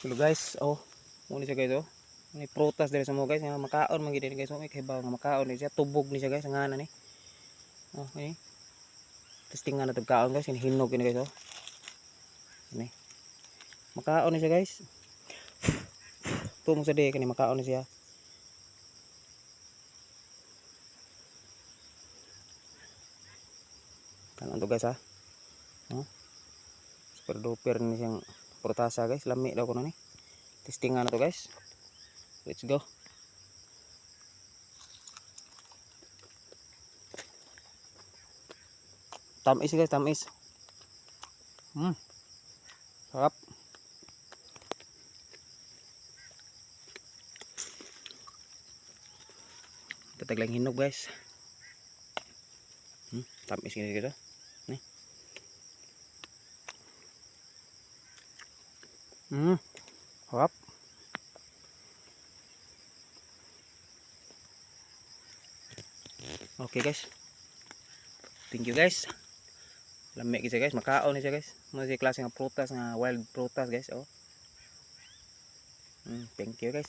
Hello guys, muna siya guys May prutas diri sa mo guys, nga makaon man gid guys. May kahibaw nga makaon ni siya, tubog ni siya guys, ang ngana ni. Okay. Testingan na kaon guys, hinog ni guys Ni. Makaon ni siya guys. Tumong sa di kani makaon ni siya. Kanon to guys Super duper ni siyang prutasa guys, lami daw ko na ni. Testingan na to guys. Let's go. Tamis guys, tamis. Sarap. Tataglang hinog guys. Tamis gini guys Nih. Sarap. Okay guys. Thank you guys. Lami siya guys, makaon ni siya guys. Mo si klase nga prutas nga wild prutas guys Thank you guys.